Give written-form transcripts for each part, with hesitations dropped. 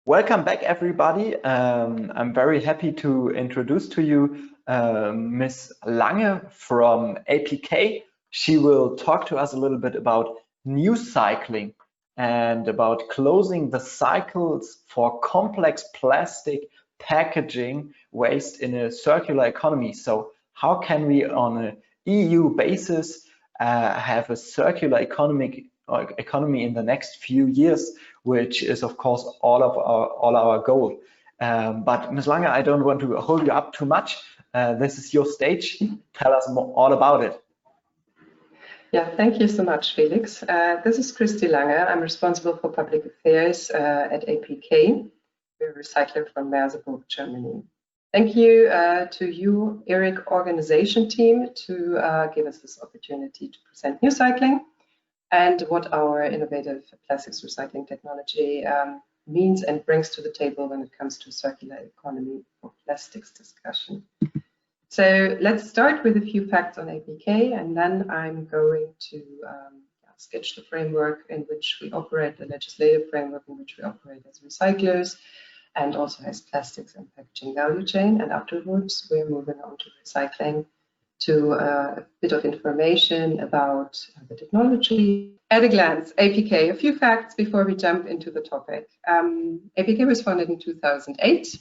Welcome back, everybody. I'm very happy to introduce to you Miss Lange from APK. She will talk to us a little bit about Newcycling and about closing the cycles for complex plastic packaging waste in a circular economy. So how can we, on an EU basis, have a circular economy in the next few years, which is of course all our goal. But Ms. Lange, I don't want to hold you up too much. This is your stage. Tell us all about it. Yeah, thank you so much, Felix. This is Kristy Lange. I'm responsible for public affairs at APK. We're a recycler from Merseburg, Germany. Thank you to you, Eric organization team, to give us this opportunity to present Newcycling and what our innovative plastics recycling technology means and brings to the table when it comes to circular economy for plastics discussion. So let's start with a few facts on APK, and then I'm going to sketch the framework in which we operate, the legislative framework in which we operate as recyclers, and also as plastics and packaging value chain. And afterwards, we're moving on to recycling, to a bit of information about the technology. At a glance, APK, a few facts before we jump into the topic. APK was founded in 2008.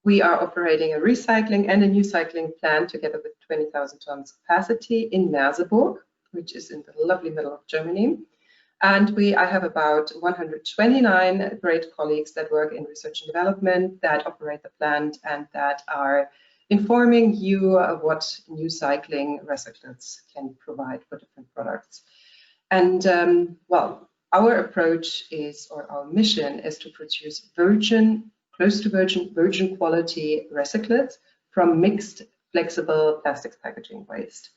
We are operating a recycling and a Newcycling plant together with 20,000 tons capacity in Merseburg, which is in the lovely middle of Germany. And I have about 129 great colleagues that work in research and development, that operate the plant, and that are informing you of what Newcycling recyclers can provide for different products. And well, our approach is, or our mission is to produce virgin, close to virgin quality recyclates from mixed flexible plastics packaging waste.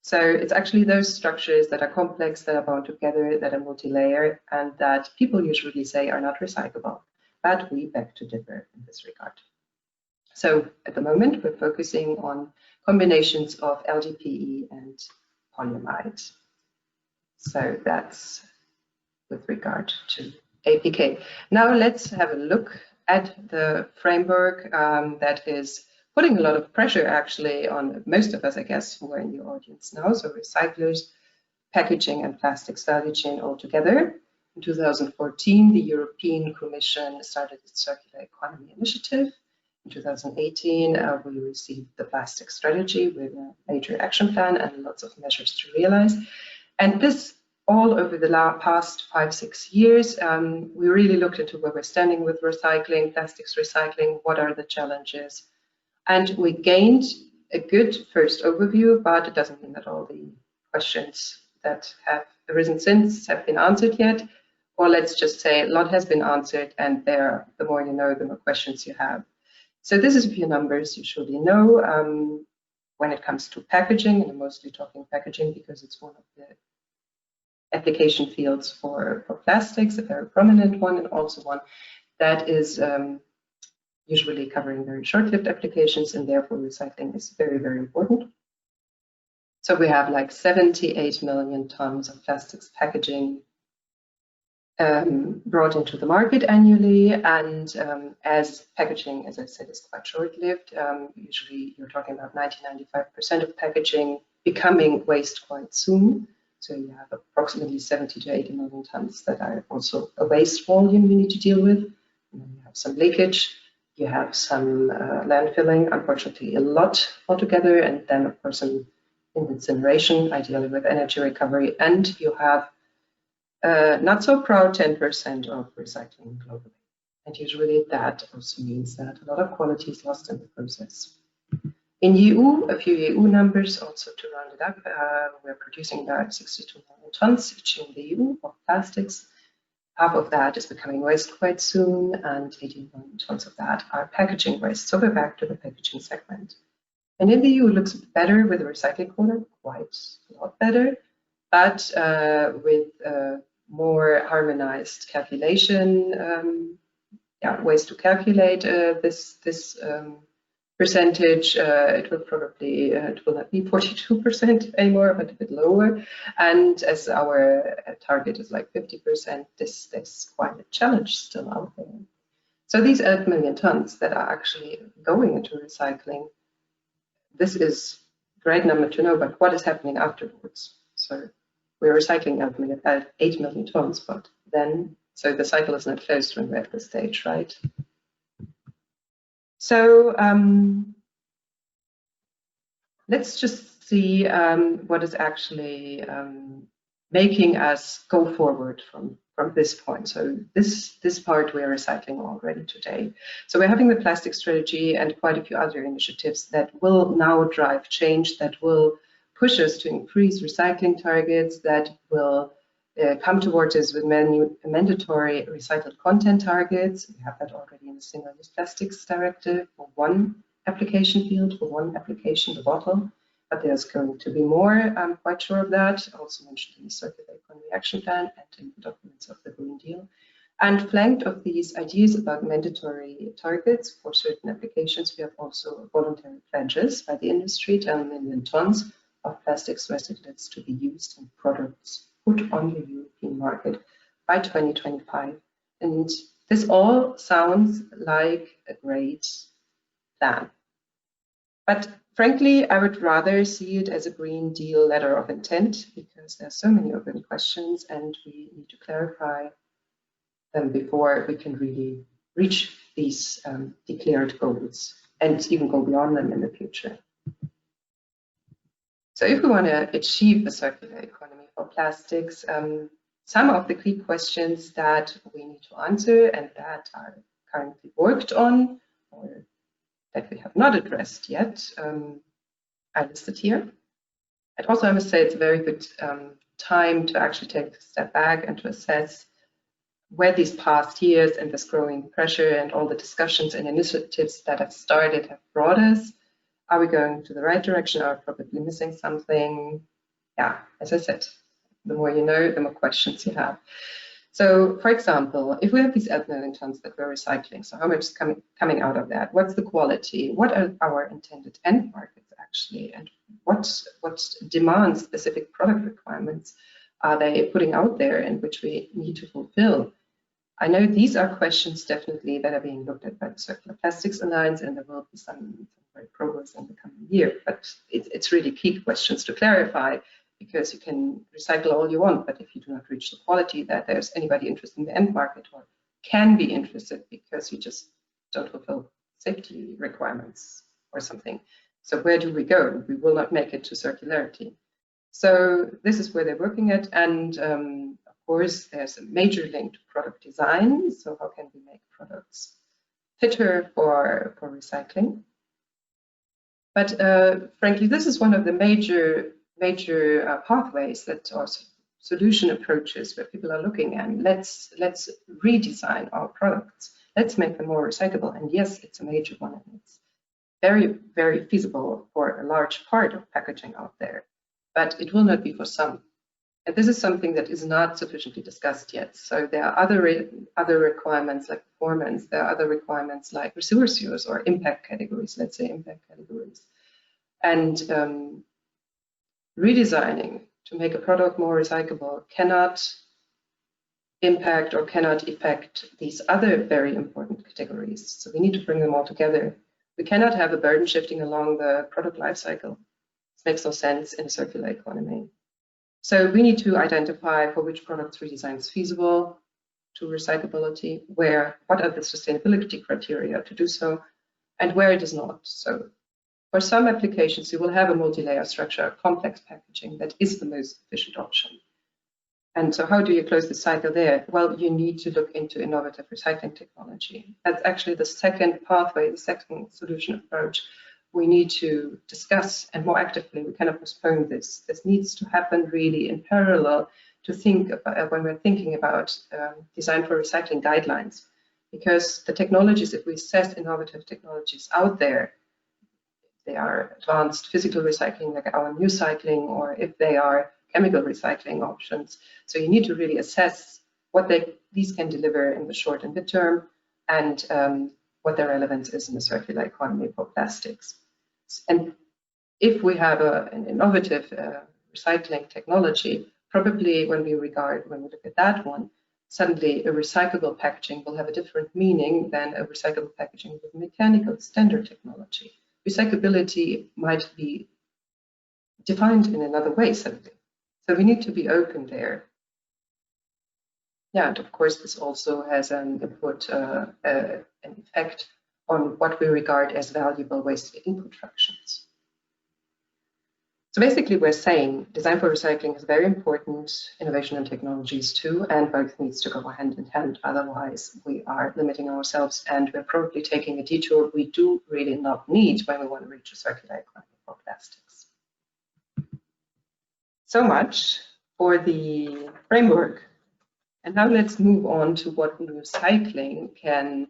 So it's actually those structures that are complex, that are bound together, that are multi-layer, and that people usually say are not recyclable. But we beg to differ in this regard. So at the moment, we're focusing on combinations of LDPE and polyamide. So that's with regard to APK. Now let's have a look at the framework that is putting a lot of pressure actually on most of us, I guess, who are in the audience now. So recyclers, packaging and plastics value chain all together. In 2014, the European Commission started its Circular Economy Initiative. In 2018, we received the plastic strategy with a major action plan and lots of measures to realize. And this all over the past 5-6 years, we really looked into where we're standing with recycling, plastics recycling, what are the challenges. And we gained a good first overview, but it doesn't mean that all the questions that have arisen since have been answered yet. Or let's just say a lot has been answered, and the more you know, the more questions you have. So this is a few numbers you surely know. When it comes to packaging, and I'm mostly talking packaging because it's one of the application fields for plastics, a very prominent one, and also one that is usually covering very short-lived applications, and therefore recycling is very, very important. So we have like 78 million tons of plastics packaging brought into the market annually, and as packaging, as I said, is quite short-lived, usually you're talking about 90–95% of packaging becoming waste quite soon. So you have approximately 70 to 80 million tons that are also a waste volume you need to deal with. And then you have some leakage, you have some landfilling, unfortunately a lot altogether, and then of course some incineration, ideally with energy recovery, and you have not so proud 10% of recycling globally. And usually that also means that a lot of quality is lost in the process. In EU, a few EU numbers also to round it up, we're producing about 62 million tons each in the EU of plastics. Half of that is becoming waste quite soon, and 18 million tons of that are packaging waste. So we're back to the packaging segment. And in the EU, it looks better with the recycling quota, quite a lot better, but with more harmonized calculation, ways to calculate this percentage, it will probably, it will not be 42% anymore, but a bit lower. And as our target is like 50%, this quite a challenge still out there. So these 8 million tons that are actually going into recycling, this is a great number to know, but what is happening afterwards? So we're recycling 8 million tons, but then, so the cycle is not closed when we're at this stage, right? So let's just see what is actually making us go forward from this point. So this part we're recycling already today. So we're having the plastic strategy and quite a few other initiatives that will now drive change, that will push us to increase recycling targets, that will come towards us with mandatory recycled content targets. We have that already in the Single-Use Plastics Directive for one application field, for one application, the bottle. But there's going to be more, I'm quite sure of that, also mentioned in the Circular Economy Action Plan and in the documents of the Green Deal. And flanked of these ideas about mandatory targets for certain applications, we have also voluntary pledges by the industry, 10 million tons of plastics recyclates to be used in products put on the European market by 2025. And this all sounds like a great plan. But frankly, I would rather see it as a Green Deal letter of intent, because there are so many open questions and we need to clarify them before we can really reach these declared goals and even go beyond them in the future. So if we want to achieve a circular economy for plastics, some of the key questions that we need to answer and that are currently worked on or that we have not addressed yet, I listed here. And also I must say it's a very good time to actually take a step back and to assess where these past years and this growing pressure and all the discussions and initiatives that have started have brought us. Are we going to the right direction? Are we probably missing something? Yeah, as I said, the more you know, the more questions you have. So, for example, if we have these 8 million tons that we're recycling, so how much is coming out of that? What's the quality? What are our intended end markets actually? And what demands specific product requirements are they putting out there and which we need to fulfill? I know these are questions definitely that are being looked at by the Circular Plastics Alliance, and there will be some great progress in the coming year. But it's really key questions to clarify, because you can recycle all you want, but if you do not reach the quality that there's anybody interested in the end market or can be interested because you just don't fulfill safety requirements or something. So where do we go? We will not make it to circularity. So this is where they're working at, and of course there's a major link to product design. So how can we make products fitter for recycling? But frankly, this is one of the major pathways that are solution approaches where people are looking at. Let's redesign our products. Let's make them more recyclable. And yes, it's a major one, and it's very, very feasible for a large part of packaging out there, but it will not be for some. And this is something that is not sufficiently discussed yet. So there are other requirements like performance. There are other requirements like resource use or impact categories. Let's say impact categories, and redesigning to make a product more recyclable cannot impact or cannot affect these other very important categories. So we need to bring them all together. We cannot have a burden shifting along the product life cycle. This makes no sense in a circular economy. So we need to identify for which products redesign is feasible to recyclability, what are the sustainability criteria to do so, and where it is not. So for some applications, you will have a multi-layer structure, complex packaging that is the most efficient option. And so how do you close the cycle there? Well, you need to look into innovative recycling technology. That's actually the second pathway, the second solution approach we need to discuss, and more actively. We cannot postpone this. This needs to happen really in parallel to think about when we're thinking about design for recycling guidelines, because the technologies, if we assess innovative technologies out there, they are advanced physical recycling like our Newcycling, or if they are chemical recycling options. So you need to really assess what these can deliver in the short and mid-term, and what their relevance is in the circular economy for plastics. And if we have an innovative recycling technology, probably when we look at that one, suddenly a recyclable packaging will have a different meaning than a recyclable packaging with mechanical standard technology. Recyclability might be defined in another way suddenly. So we need to be open there. Yeah, and of course, this also has an input, an effect on what we regard as valuable waste input fractions. So basically, we're saying design for recycling is very important, innovation and technologies too, and both needs to go hand in hand. Otherwise, we are limiting ourselves and we're probably taking a detour we do really not need when we want to reach a circular economy for plastics. So much for the framework. And now let's move on to what Newcycling can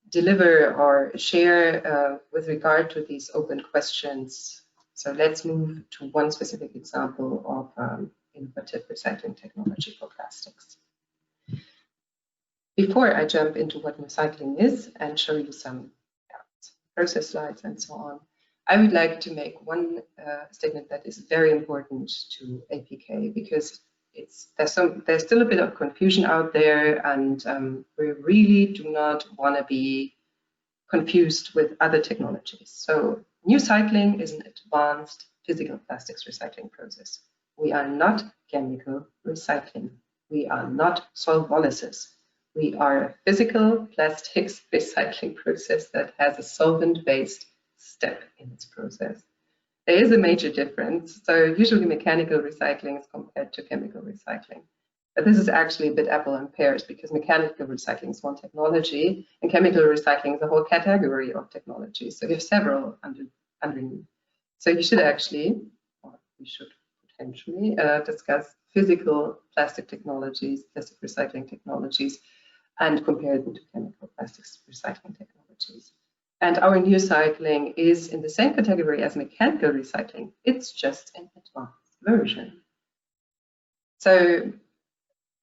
deliver or share with regard to these open questions. So let's move to one specific example of innovative recycling technology for plastics. Before I jump into what Newcycling is and show you some process slides and so on, I would like to make one statement that is very important to APK, because there's still a bit of confusion out there, and we really do not want to be confused with other technologies. So Newcycling is an advanced physical plastics recycling process. We are not chemical recycling. We are not solvolysis. We are a physical plastics recycling process that has a solvent-based step in its process. There is a major difference. So usually mechanical recycling is compared to chemical recycling. But this is actually a bit apple and pears, because mechanical recycling is one technology and chemical recycling is a whole category of technology. So you have several underneath. So you should actually, or we should potentially discuss physical plastic technologies, plastic recycling technologies, and compare them to chemical plastics recycling technologies. And our Newcycling is in the same category as mechanical recycling. It's just an advanced version. So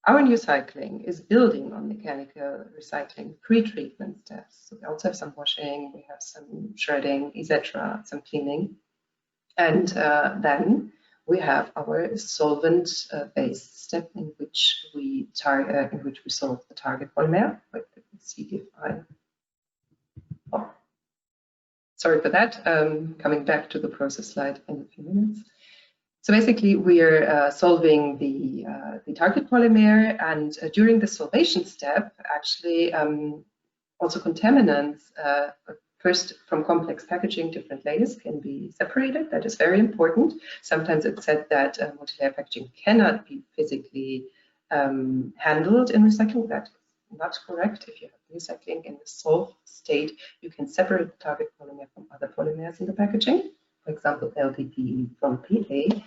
our Newcycling is building on mechanical recycling pre-treatment steps. So we also have some washing, we have some shredding, etc., some cleaning. And then we have our solvent-based step in which we solve the target polymer. Wait, let me see if I. Oh, sorry for that. Coming back to the process slide in a few minutes. So basically, we are solving the target polymer, and during the solvation step, actually, also contaminants. First, from complex packaging, different layers can be separated. That is very important. Sometimes it's said that multilayer packaging cannot be physically handled in recycling. That is not correct. If you have recycling in the solved state, you can separate the target polymer from other polymers in the packaging, for example, LDPE from PA.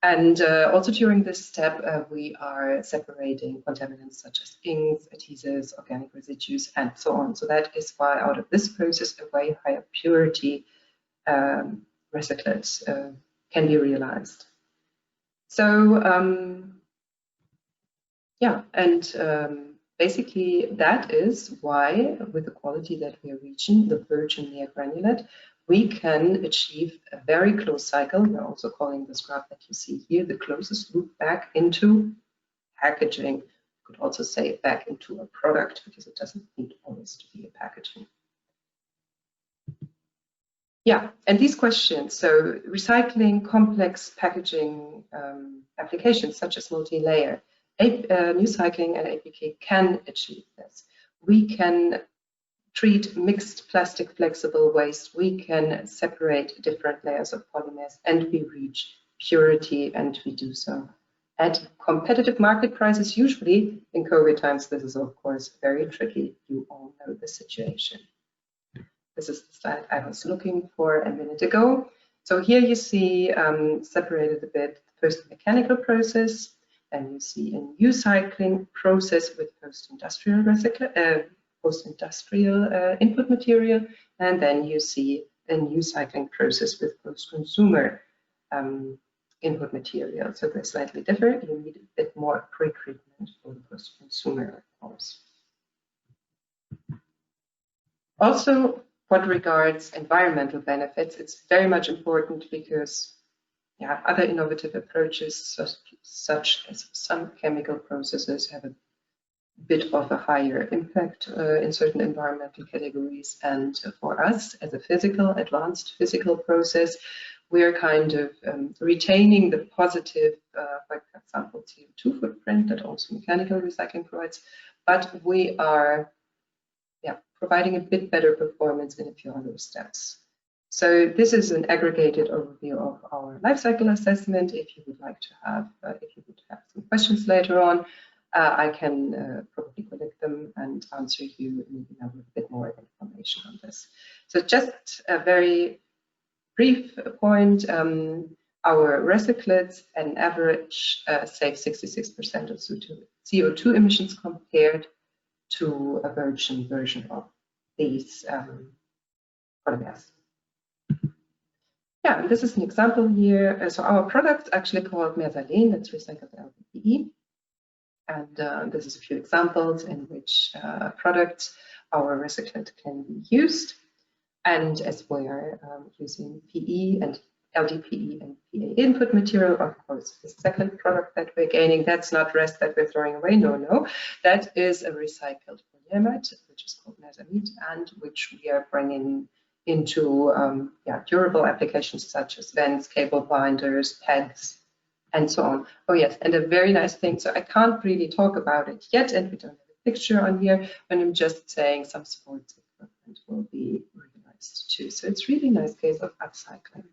And also during this step, we are separating contaminants such as inks, adhesives, organic residues, and so on. So that is why out of this process, a way higher purity recyclates can be realized. So yeah, and basically that is why, with the quality that we are reaching, the virgin near granulate, we can achieve a very close cycle. We're also calling this graph that you see here the closest loop back into packaging. You could also say back into a product, because it doesn't need always to be a packaging. Yeah, and these questions, so recycling complex packaging applications such as multi-layer, Newcycling and APK can achieve this. We can treat mixed plastic flexible waste, we can separate different layers of polymers, and we reach purity, and we do so at competitive market prices. Usually in COVID times, this is of course very tricky. You all know the situation. This is the slide I was looking for a minute ago. So here you see separated a bit, first the mechanical process, and you see a Newcycling process with post-industrial input material, and then you see a Newcycling process with post-consumer input material. So they're slightly different. You need a bit more pre-treatment for the post-consumer, of course. Also, what regards environmental benefits, it's very much important, because other innovative approaches, such as some chemical processes, have a bit of a higher impact in certain environmental categories. And for us, as a advanced physical process, we're kind of retaining the positive, for example, CO2 footprint that also mechanical recycling provides, but we are providing a bit better performance in a few other steps. So this is an aggregated overview of our life cycle assessment. If you would like to have, if you would have some questions later on, I can probably collect them and answer you and have a bit more information on this. So just a very brief point, our recyclates on average save 66% of CO2 emissions compared to a virgin version of these polymers. Yeah, this is an example here. So our product actually called Mersalene, that's recycled LDPE. And this is a few examples in which products our recyclate can be used. And as we are using PE and LDPE and PA input material, of course, the second product that we're gaining, that's not rest that we're throwing away, no. That is a recycled polyamide, which is called Mersalene, and which we are bringing into durable applications such as vents, cable binders, pads, and so on. Oh yes, and a very nice thing, so I can't really talk about it yet, and we don't have a picture on here, but I'm just saying some sports equipment will be realized too. So it's really nice case of upcycling.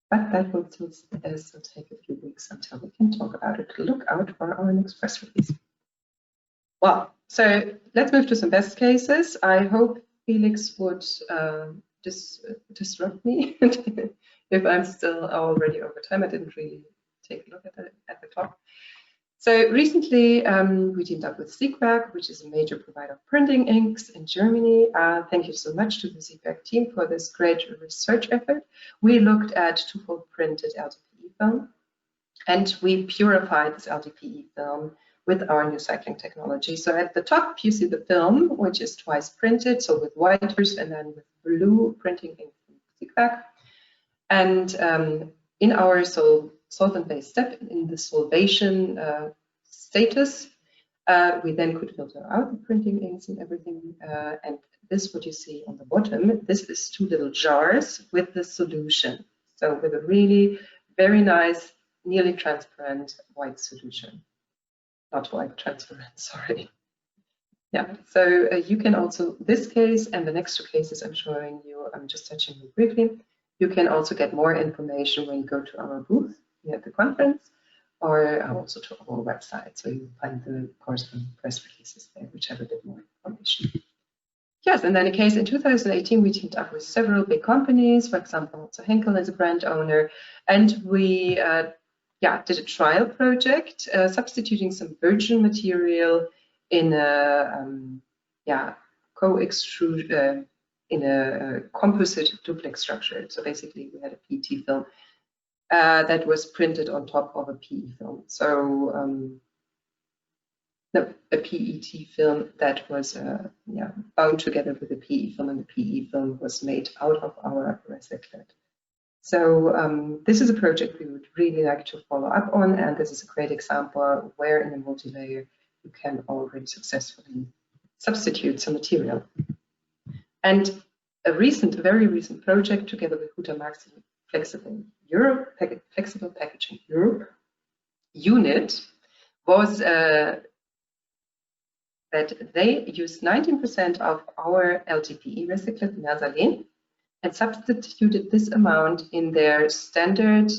But that will still take a few weeks until we can talk about it. Look out for our next press release. Well, so let's move to some best cases. I hope Felix would disrupt me if I'm still already over time. I didn't really take a look at the clock. So recently we teamed up with Siegwerk, which is a major provider of printing inks in Germany. Thank you so much to the Siegwerk team for this great research effort. We looked at two-fold printed LDPE film, and we purified this LDPE film with our Newcycling technology. So at the top, you see the film, which is twice printed, so with whiters and then with blue printing ink from Siegwerk. And in our solvent-based step, in the solvation status, we then could filter out the printing inks and everything. And this, what you see on the bottom, this is two little jars with the solution. So with a really very nice, nearly transparent white solution. Not white, transparent, sorry. Yeah, so you can also, this case and the next two cases I'm showing you, I'm just touching you briefly. You can also get more information when you go to our booth here at the conference, or also to our website. So you find the corresponding press releases there, which have a bit more information. Yes, and then a case in 2018, we teamed up with several big companies, for example, also Henkel is a brand owner, and we did a trial project substituting some virgin material in a co-extrude in a composite duplex structure. So basically, we had a PET film that was printed on top of a PE film. So a PET film that was bound together with a PE film, and the PE film was made out of our recyclate. So this is a project we would really like to follow up on, and this is a great example where in a multi-layer you can already successfully substitute some material. And a very recent project together with Huhtamäki Flexible Packaging Europe unit was that they used 19% of our LDPE recycled Mersalene and substituted this amount in their standard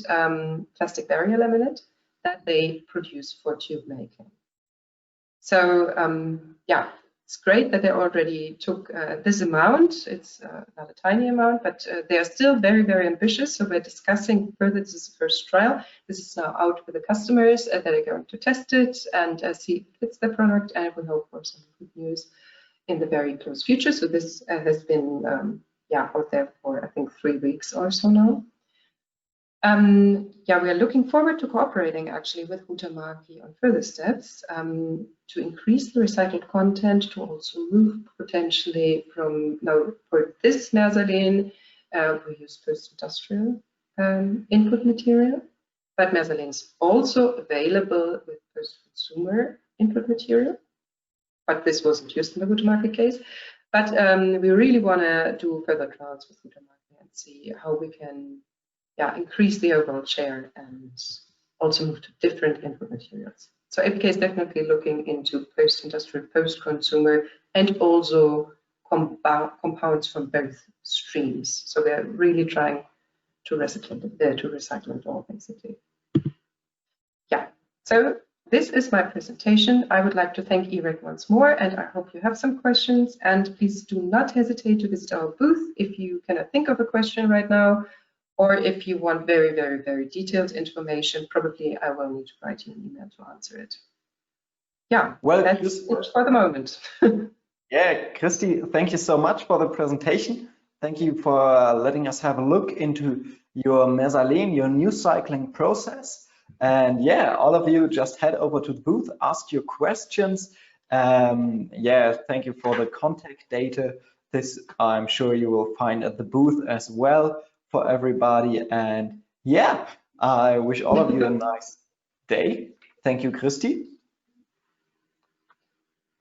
plastic barrier laminate that they produce for tube making. So it's great that they already took this amount. It's not a tiny amount, but they are still very, very ambitious. So we're discussing further. This is the first trial. This is now out with the customers that are going to test it and see if it fits their product. And we hope for some good news in the very close future. So this has been out there for, I think, 3 weeks or so now. We are looking forward to cooperating actually with Huhtamäki on further steps to increase the recycled content, to also move potentially from, for this Mersalene, we use first industrial input material, but Mersalene is also available with first consumer input material. but this wasn't used in the go-to-market case. But we really want to do further trials with go-to-market and see how we can increase the overall share and also move to different input materials. So APK is definitely looking into post-industrial, post-consumer, and also compounds from both streams. So we're really trying to recycle it all, basically. Yeah, so this is my presentation. I would like to thank EREC once more, and I hope you have some questions. And please do not hesitate to visit our booth if you cannot think of a question right now, or if you want very, very, very detailed information. Probably I will need to write you an email to answer it. Yeah, well, that's it for the moment. Yeah, Kristy, thank you so much for the presentation. Thank you for letting us have a look into your mezzanine, your Newcycling process. And yeah, all of you just head over to the booth, ask your questions. Yeah, thank you for the contact data. This I'm sure you will find at the booth as well for everybody. And yeah, I wish all of you a nice day. Thank you, Kristy.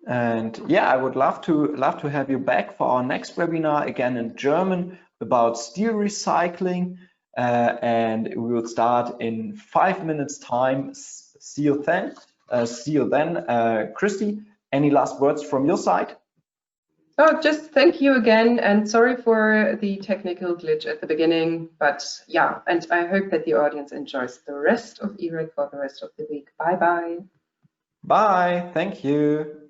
And yeah, I would love to have you back for our next webinar, again in German, about steel recycling. And we will start in 5 minutes time. See you then. Kristy, any last words from your side? Oh, just thank you again, and sorry for the technical glitch at the beginning, but yeah, and I hope that the audience enjoys the rest of EREC for the rest of the week. Bye-bye. Bye, thank you.